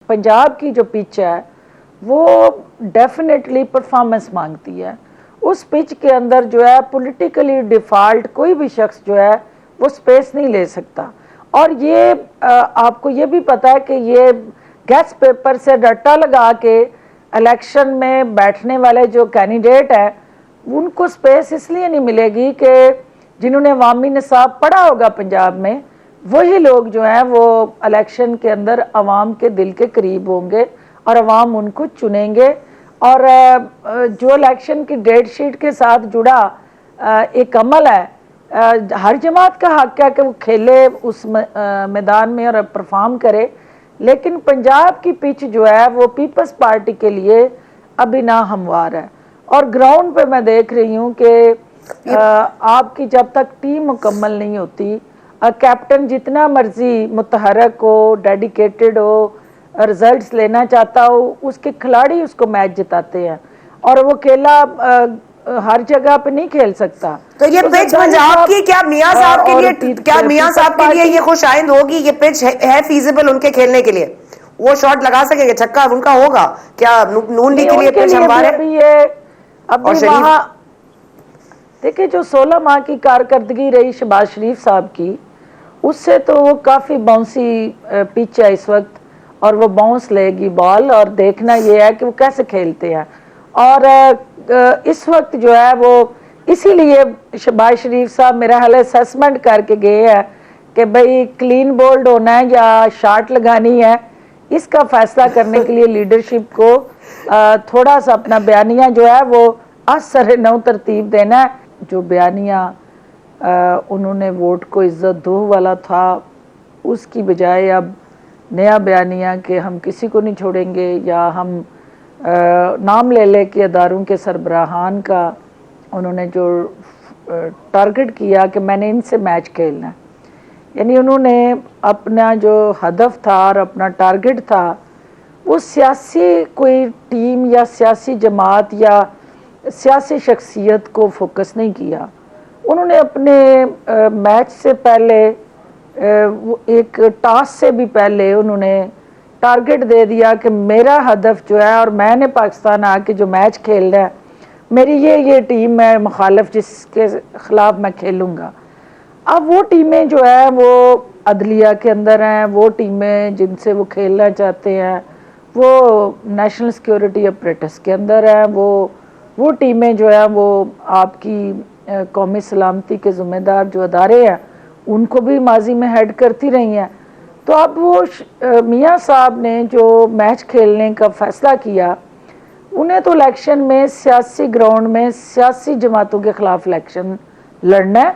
पंजाब की जो पिच है वो डेफिनेटली परफॉर्मेंस मांगती है। उस पिच के अंदर जो है पॉलिटिकली डिफॉल्ट कोई भी शख्स जो है वो स्पेस नहीं ले सकता। और ये आपको ये भी पता है कि ये गैस पेपर से रट्टा लगा के इलेक्शन में बैठने वाले जो कैंडिडेट हैं उनको स्पेस इसलिए नहीं मिलेगी कि जिन्होंने अवामी निसाब पढ़ा होगा पंजाब में वही लोग जो हैं वो इलेक्शन के अंदर अवाम के दिल के करीब होंगे और अवाम उनको चुनेंगे। और जो इलेक्शन की डेट शीट के साथ जुड़ा एक अमल है, हर जमात का हक है कि वो खेले उस मैदान में और परफॉर्म करे, लेकिन पंजाब की पिच जो है वो पीपल्स पार्टी के लिए अभी ना हमवार है। और ग्राउंड पे मैं देख रही हूँ कि आपकी जब तक टीम मुकम्मल नहीं होती, कैप्टन जितना मर्जी मुतहरक हो, डेडिकेटेड हो, रिजल्ट्स लेना चाहता हो, उसके खिलाड़ी उसको मैच जिताते हैं और वो अकेला हर जगह पे नहीं खेल सकता। तो ये पिच पंजाब की क्या मियां साहब के लिए, क्या मियां साहब के लिए ये खुशाइंद होगी? ये पिच है फीजिबल उनके खेलने के लिए? वो शॉट लगा सकेंगे, छक्का उनका होगा क्या? नून लीग के लिए पिच हमवार है? अभी वहाँ देखिए जो 16 माह की कारकर्दगी रही शहबाज शरीफ साहब की, उससे तो वो काफ़ी बाउंसी पिच है इस वक्त और वो बाउंस लेगी बॉल, और देखना ये है कि वो कैसे खेलते हैं। और इस वक्त जो है वो इसीलिए शहबाज शरीफ साहब मेरा हाल असेसमेंट करके गए हैं कि भाई क्लीन बोल्ड होना है या शार्ट लगानी है, इसका फैसला करने के लिए लीडरशिप को थोड़ा सा अपना बयानिया जो है वो असर नौ तरतीब देना है। जो बयानिया उन्होंने वोट को इज्जत दो वाला था, उसकी बजाय अब नया बयानिया कि हम किसी को नहीं छोड़ेंगे, या हम नाम ले ले कि अदारों के सरबराहान का उन्होंने जो टारगेट किया कि मैंने इनसे मैच खेलना है, यानी उन्होंने अपना जो हदफ था और अपना टारगेट था वो सियासी कोई टीम या सियासी जमात या सियासी शख्सियत को फोकस नहीं किया। उन्होंने अपने मैच से पहले एक टास्क से भी पहले उन्होंने टारगेट दे दिया कि मेरा हदफ जो है और मैंने पाकिस्तान आके जो मैच खेलना है, मेरी ये टीम है मुखालिफ जिसके ख़िलाफ़ मैं खेलूँगा। अब वो टीमें जो है वो अदलिया के अंदर हैं, वो टीमें जिनसे वो खेलना चाहते हैं वो नेशनल सिक्योरिटी अपरेटस के अंदर हैं, वो टीमें जो है वो आपकी कौमी सलामती के ज़िम्मेदार जो अदारे हैं उनको भी माजी में हेड करती रही हैं। तो अब वो मियां साहब ने जो मैच खेलने का फ़ैसला किया, उन्हें तो इलेक्शन में सियासी ग्राउंड में सियासी जमातों के ख़िलाफ़ इलेक्शन लड़ना है,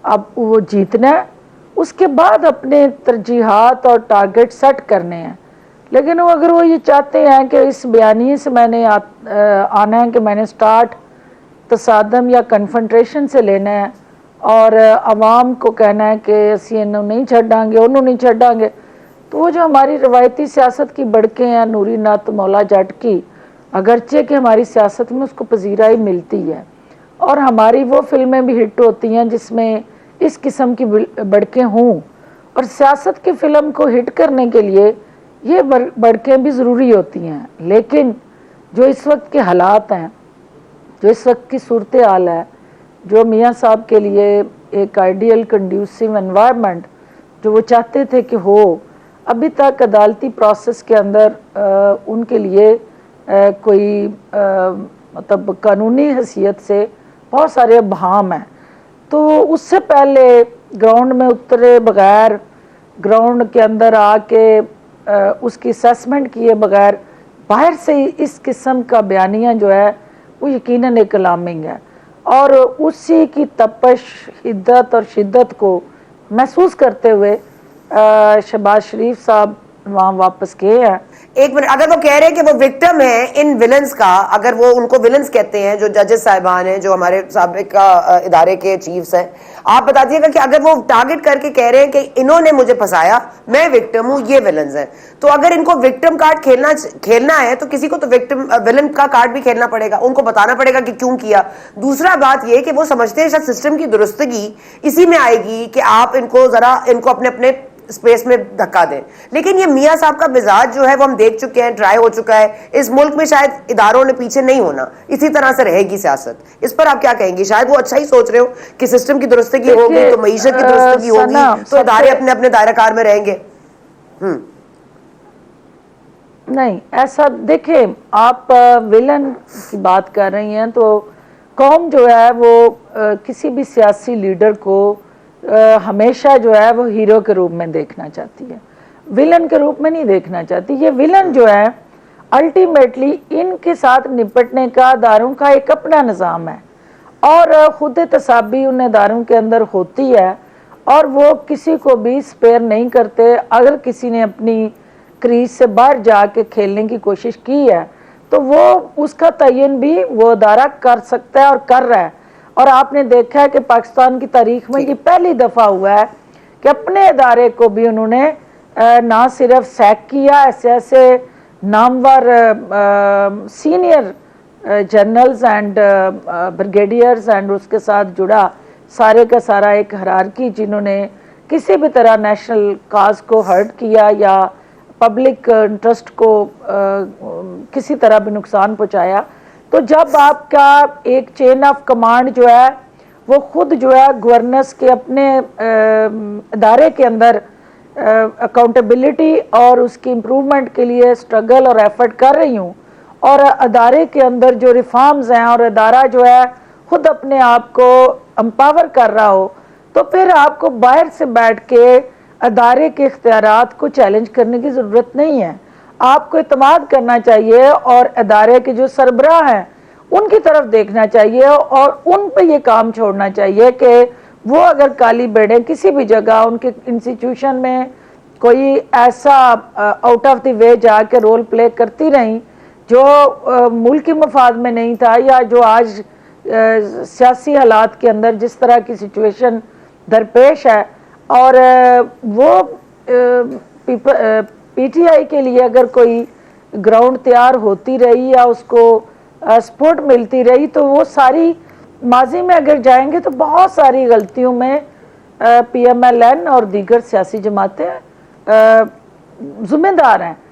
अब वो जीतना है, उसके बाद अपने तरजीहात और टारगेट सेट करने हैं। लेकिन अगर वो ये चाहते हैं कि इस बयानी से मैंने आना है कि मैंने स्टार्ट तसादम या कन्फ्रंट्रेशन से लेना है और आवाम को कहना है कि असी इन्हों नहीं छड़ांगे उन्होंने नहीं छड़ांगे, तो वो जो हमारी रवायती सियासत की बड़कें हैं नूरी नात मौला जट की, अगरचे कि हमारी सियासत में उसको पजीराई मिलती है और हमारी वो फिल्में भी हिट होती हैं जिसमें इस किस्म की बड़कें हों, और सियासत की फ़िल्म को हिट करने के लिए ये बड़कें भी ज़रूरी होती हैं। लेकिन जो इस वक्त के हालात हैं, जो इस वक्त की सूरत हाल है, जो मियां साहब के लिए एक आइडियल कंड्यूसिव एनवायरनमेंट जो वो चाहते थे कि हो, अभी तक अदालती प्रोसेस के अंदर उनके लिए कोई मतलब कानूनी हैसियत से बहुत सारे अबहाम हैं। तो उससे पहले ग्राउंड में उतरे बगैर, ग्राउंड के अंदर आके उसकी असेसमेंट किए बगैर बाहर से इस किस्म का बयानिया जो है वो यकीनन एक अलार्मिंग है, और उसी की तपश, हिद्दत और शिद्दत को महसूस करते हुए शहबाज शरीफ साहब वहाँ वापस गए हैं। एक मिनट, अगर वो कह रहे हैं कि वो विक्टिम है इन विलन्स का, अगर वो उनको विलन्स कहते हैं जो जजेस साहिबान हैं, जो हमारे साबिका इदारे के चीफ्स हैं, आप बता दीजिएगा कि अगर वो टारगेट करके कह रहे हैं कि इन्होंने मुझे फंसाया, मैं विक्टिम हूँ, ये विलन्स हैं, तो अगर इनको विक्टिम कार्ड खेलना है तो किसी को तो विलन का कार्ड भी खेलना पड़ेगा, उनको बताना पड़ेगा कि क्यों किया। दूसरा बात ये कि वो समझते हैं शायद सिस्टम की दुरुस्तगी इसी में आएगी कि आप इनको अपने اسپیس میں دھکا دیں. لیکن یہ میاں صاحب کا مزاج جو ہے وہ ہم دیکھ چکے ہیں, ٹرائی ہو چکا ہے. اس ملک میں شاید اداروں نے پیچھے نہیں ہونا, اسی طرح سے رہے گی سیاست. اس پر آپ کیا کہیں گی؟ شاید وہ اچھا ہی سوچ رہے ہو کہ سسٹم کی درستگی ہوگی تو معیشت کی درستگی ہوگی تو ادارے اپنے اپنے دائرہ کار میں رہیں گے. نہیں ایسا دیکھیں, آپ ولن کی بات کر رہی ہیں تو قوم جو ہے وہ کسی بھی سیاسی لیڈر کو ہمیشہ جو ہے وہ ہیرو کے روپ میں دیکھنا چاہتی ہے, ولن کے روپ میں نہیں دیکھنا چاہتی. یہ ولن جو ہے الٹیمیٹلی ان کے ساتھ نپٹنے کا اداروں کا ایک اپنا نظام ہے, اور خود تصابی ان اداروں کے اندر ہوتی ہے, اور وہ کسی کو بھی سپیئر نہیں کرتے. اگر کسی نے اپنی کریز سے باہر جا کے کھیلنے کی کوشش کی ہے تو وہ اس کا تعین بھی وہ ادارہ کر سکتا ہے اور کر رہا ہے. اور آپ نے دیکھا ہے کہ پاکستان کی تاریخ میں یہ پہلی دفعہ ہوا ہے کہ اپنے ادارے کو بھی انہوں نے نہ صرف سیک کیا, ایسے ایسے نامور senior generals and brigadiers and اس کے ساتھ جڑا سارے کا سارا ایک ہرارکی جنہوں نے کسی بھی طرح نیشنل کاز کو ہرٹ کیا یا پبلک انٹرسٹ کو کسی طرح بھی نقصان پہنچایا. تو جب آپ کا ایک چین آف کمانڈ جو ہے وہ خود جو ہے گورننس کے اپنے ادارے کے اندر اکاؤنٹیبلٹی اور اس کی امپرومنٹ کے لیے سٹرگل اور ایفرٹ کر رہی ہوں, اور ادارے کے اندر جو ریفارمز ہیں اور ادارہ جو ہے خود اپنے آپ کو امپاور کر رہا ہو, تو پھر آپ کو باہر سے بیٹھ کے ادارے کے اختیارات کو چیلنج کرنے کی ضرورت نہیں ہے. آپ کو اعتماد کرنا چاہیے اور ادارے کے جو سربراہ ہیں ان کی طرف دیکھنا چاہیے, اور ان پہ یہ کام چھوڑنا چاہیے کہ وہ اگر کالی بیڑیں کسی بھی جگہ ان کے انسٹیٹیوشن میں کوئی ایسا آؤٹ آف دی وے جا کے رول پلے کرتی رہیں جو ملکی مفاد میں نہیں تھا, یا جو آج سیاسی حالات کے اندر جس طرح کی سچویشن درپیش ہے, اور وہ پی ٹی آئی کے لیے اگر کوئی گراؤنڈ تیار ہوتی رہی یا اس کو سپورٹ ملتی رہی تو وہ ساری ماضی میں اگر جائیں گے تو بہت ساری غلطیوں میں پی ایم ایل این اور دیگر سیاسی جماعتیں ذمہ دار ہیں.